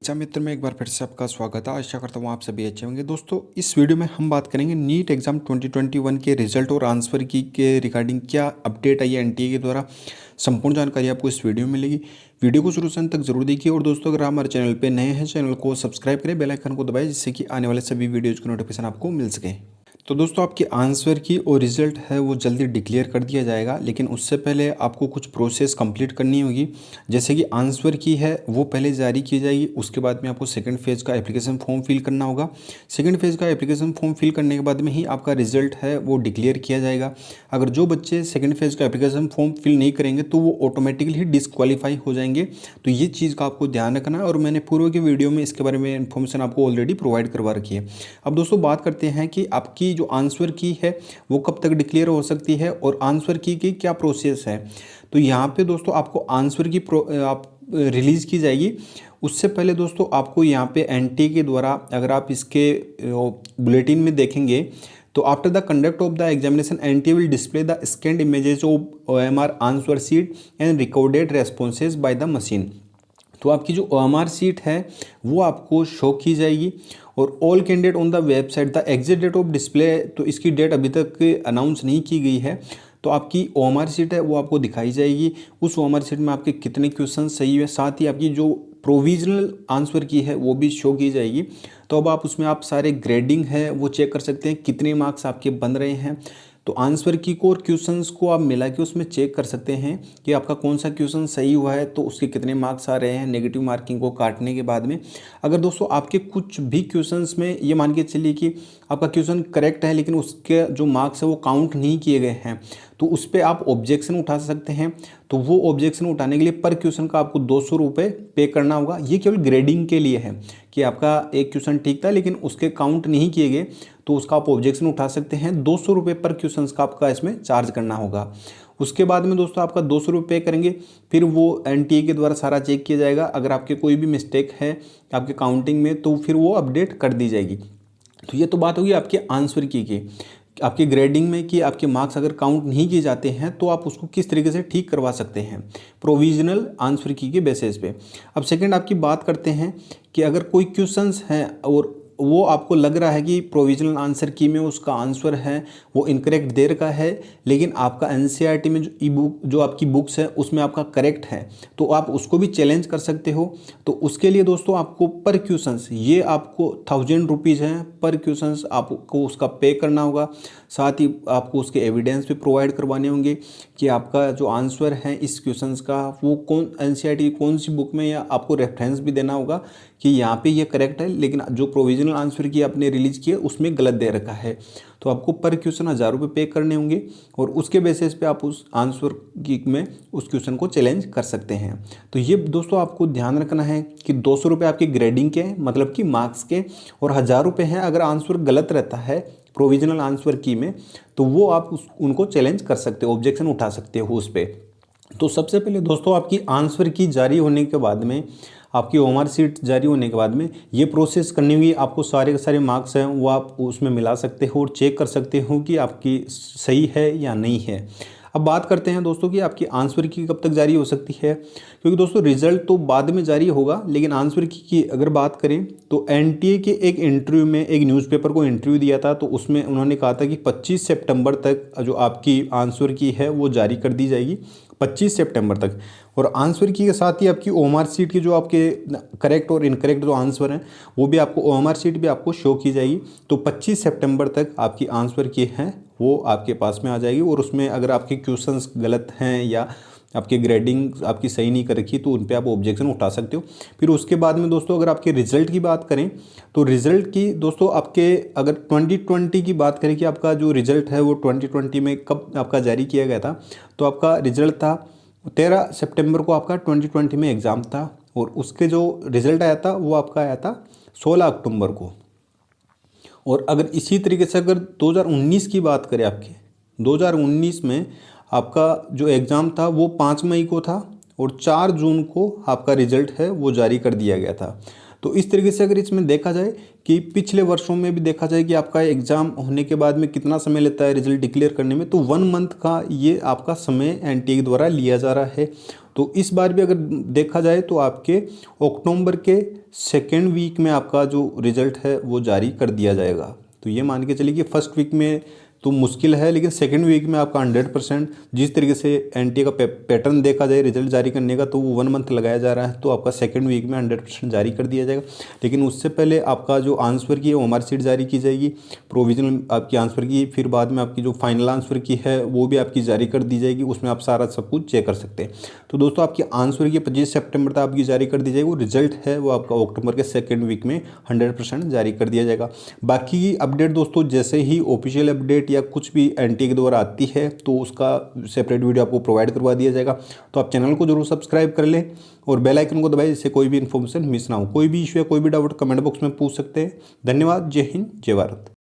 अच्छा मित्र में एक बार फिर से आपका स्वागत है। आशा करता हूँ आप सभी अच्छे होंगे। दोस्तों इस वीडियो में हम बात करेंगे नीट एग्ज़ाम 2021 के रिजल्ट और आंसर की के रिगार्डिंग क्या अपडेट आई है एनटीए के द्वारा। संपूर्ण जानकारी आपको इस वीडियो में मिलेगी। वीडियो को शुरू से अंत तक जरूर देखिए और दोस्तों अगर हमारे चैनल पर नए हैं चैनल को सब्सक्राइब करें, बेल आइकन को दबाएं जिससे कि आने वाले सभी वीडियोज़ की नोटिफिकेशन आपको मिल सके। तो दोस्तों आपकी आंसर की और रिज़ल्ट है वो जल्दी डिक्लेयर कर दिया जाएगा, लेकिन उससे पहले आपको कुछ प्रोसेस कंप्लीट करनी होगी। जैसे कि आंसर की है वो पहले जारी की जाएगी, उसके बाद में आपको सेकंड फेज़ का एप्लीकेशन फॉर्म फिल करना होगा। सेकंड फेज़ का एप्लीकेशन फॉर्म फिल करने के बाद में ही आपका रिजल्ट है वो डिक्लेयर किया जाएगा। अगर जो बच्चे सेकंड फेज़ का एप्लीकेशन फॉर्म फिल नहीं करेंगे तो वो ऑटोमेटिकली डिसक्वालीफाई हो जाएंगे। तो ये चीज़ का आपको ध्यान रखना है और मैंने पूर्व की वीडियो में इसके बारे में इन्फॉर्मेशन आपको ऑलरेडी प्रोवाइड करवा रखी है। अब दोस्तों बात करते हैं कि आपकी जो आंसर की है वो कब तक डिक्लेयर हो सकती है और आंसर की क्या प्रोसेस है। तो यहाँ पे दोस्तों आपको आंसर की आप रिलीज़ की जाएगी। उससे पहले दोस्तों आपको यहाँ पे एनटीए के द्वारा अगर आप इसके बुलेटिन में देखेंगे तो after the conduct of the examination NTA will display the scanned images of OMR answer sheet and recorded responses by the machine. तो आपकी जो ओएमआर शीट है वो आपको शो की जाएगी और all candidate on the website the exit date of display, तो इसकी डेट अभी तक अनाउंस नहीं की गई है। तो आपकी ओएमआर शीट है वो आपको दिखाई जाएगी। उस ओएमआर शीट में आपके कितने क्वेश्चन सही है, साथ ही आपकी जो प्रोविजनल आंसर की है वो भी शो की जाएगी। तो अब आप उसमें आप सारे ग्रेडिंग है वो चेक कर सकते हैं, कितने मार्क्स आपके बन रहे हैं। तो आंसर की को और क्वेश्चंस को आप मिला के उसमें चेक कर सकते हैं कि आपका कौन सा क्वेश्चन सही हुआ है, तो उसके कितने मार्क्स आ रहे हैं नेगेटिव मार्किंग को काटने के बाद में। अगर दोस्तों आपके कुछ भी क्वेश्चंस में ये मान के चलिए कि आपका क्वेश्चन करेक्ट है लेकिन उसके जो मार्क्स है वो काउंट नहीं किए गए हैं, तो उस पर आप ऑब्जेक्शन उठा सकते हैं। तो वो ऑब्जेक्शन उठाने के लिए पर क्वेश्चन का आपको 200 रुपये पे करना होगा। ये केवल ग्रेडिंग के लिए है कि आपका एक क्वेश्चन ठीक था लेकिन उसके काउंट नहीं किए गए, तो उसका आप ऑब्जेक्शन उठा सकते हैं। 200 रुपये पर क्वेश्चन का आपका इसमें चार्ज करना होगा। उसके बाद में दोस्तों आपका 200 रुपये पे करेंगे, फिर वो एनटीए के द्वारा सारा चेक किया जाएगा। अगर आपके कोई भी मिस्टेक है आपके काउंटिंग में तो फिर वो अपडेट कर दी जाएगी। तो ये तो बात होगी आपके आंसर की आपकी ग्रेडिंग में कि आपके मार्क्स अगर काउंट नहीं किए जाते हैं तो आप उसको किस तरीके से ठीक करवा सकते हैं प्रोविजनल आंसर की के बेसिस पे। अब सेकंड आपकी बात करते हैं कि अगर कोई क्वेश्चंस हैं और वो आपको लग रहा है कि प्रोविजनल आंसर की में उसका आंसर है वो इनकरेक्ट दे रखा है, लेकिन आपका एनसीईआरटी में जो ई बुक जो आपकी बुक्स है उसमें आपका करेक्ट है, तो आप उसको भी चैलेंज कर सकते हो। तो उसके लिए दोस्तों आपको पर क्वेश्चंस ये आपको 1000 रुपीज़ हैं पर क्वेश्चंस आपको उसका पे करना होगा। साथ ही आपको उसके एविडेंस भी प्रोवाइड करवाने होंगे कि आपका जो आंसर है इस क्वेश्चंस का वो कौन एनसीईआरटी कौन सी बुक में, या आपको रेफरेंस भी देना होगा कि यहाँ पे ये करेक्ट है लेकिन जो प्रोविजनल आंसर की आपने रिलीज किया उसमें गलत दे रखा है। तो आपको पर क्वेश्चन 1000 रुपये पे करने होंगे और उसके बेसिस पे आप उस आंसर की में उस क्वेश्चन को चैलेंज कर सकते हैं। तो ये दोस्तों आपको ध्यान रखना है कि 200 रुपये आपके ग्रेडिंग के मतलब कि मार्क्स के, और 1000 रुपये हैं अगर आंसर गलत रहता है प्रोविजनल आंसर की में, तो वो आप उनको चैलेंज कर सकते हो, ऑब्जेक्शन उठा सकते हो उस पर। तो सबसे पहले दोस्तों आपकी आंसर की जारी होने के बाद में, आपकी ओएमआर शीट जारी होने के बाद में ये प्रोसेस करनी होगी। आपको सारे के सारे मार्क्स हैं वो आप उसमें मिला सकते हो और चेक कर सकते हो कि आपकी सही है या नहीं है। अब बात करते हैं दोस्तों कि आपकी आंसर की कब तक जारी हो सकती है, क्योंकि दोस्तों रिजल्ट तो बाद में जारी होगा, लेकिन आंसर की अगर बात करें तो एनटीए के एक इंटरव्यू में एक न्यूज़पेपर को इंटरव्यू दिया था, तो उसमें उन्होंने कहा था कि 25 सितंबर तक जो आपकी आंसर की है वो जारी कर दी जाएगी, 25 सितंबर तक। और आंसर की के साथ ही आपकी ओएमआर शीट की जो आपके करेक्ट और इनकरेक्ट जो आंसर हैं वो भी आपको ओएमआर शीट भी आपको शो की जाएगी। तो 25 सितंबर तक आपकी आंसर की है वो आपके पास में आ जाएगी, और उसमें अगर आपके क्वेश्चंस गलत हैं या आपकी ग्रेडिंग आपकी सही नहीं कर रखी तो उन पर आप ऑब्जेक्शन उठा सकते हो। फिर उसके बाद में दोस्तों अगर आपके रिजल्ट की बात करें तो रिजल्ट की दोस्तों आपके अगर 2020 की बात करें कि आपका जो रिजल्ट है वो 2020 में कब आपका जारी किया गया था, तो आपका रिजल्ट था 13 सितंबर को आपका 2020 में एग्ज़ाम था, और उसके जो रिज़ल्ट आया था वो आपका आया था 16 अक्टूबर को। और अगर इसी तरीके से अगर 2019 की बात करें, आपके 2019 में आपका जो एग्ज़ाम था वो 5 मई को था और 4 जून को आपका रिज़ल्ट है वो जारी कर दिया गया था। तो इस तरीके से अगर इसमें देखा जाए कि पिछले वर्षों में भी देखा जाए कि आपका एग्ज़ाम होने के बाद में कितना समय लेता है रिजल्ट डिक्लेयर करने में, तो 1 मंथ का ये आपका समय एनटीए द्वारा लिया जा रहा है। तो इस बार भी अगर देखा जाए तो आपके अक्टूबर के सेकेंड वीक में आपका जो रिजल्ट है वो जारी कर दिया जाएगा। तो ये मान के चलिए कि फर्स्ट वीक में तो मुश्किल है, लेकिन सेकेंड वीक में आपका 100% जिस तरीके से एनटीए का पैटर्न देखा जाए रिजल्ट जारी करने का, तो वो 1 मंथ लगाया जा रहा है, तो आपका सेकेंड वीक में 100% जारी कर दिया जाएगा। लेकिन उससे पहले आपका जो आंसर की है वो मार्कशीट जारी की जाएगी, प्रोविजनल आपकी आंसर की, फिर बाद में आपकी जो फाइनल आंसर की है वो भी आपकी जारी कर दी जाएगी। उसमें आप सारा सब कुछ चेक कर सकते हैं। तो दोस्तों आपकी आंसर की 25 सितंबर तक आपकी जारी कर दी जाएगी। वो रिजल्ट है वो आपका अक्टूबर के सेकेंड वीक में 100% जारी कर दिया जाएगा। बाकी की अपडेट दोस्तों जैसे ही ऑफिशियल अपडेट या कुछ भी एनटीए के द्वारा आती है तो उसका सेपरेट वीडियो आपको प्रोवाइड करवा दिया जाएगा। तो आप चैनल को जरूर सब्सक्राइब कर लें और बेल आइकन को दबाएं, जिससे कोई भी इन्फॉर्मेशन मिस ना हो। कोई भी इशू या कोई भी डाउट कमेंट बॉक्स में पूछ सकते हैं। धन्यवाद। जय हिंद, जय भारत।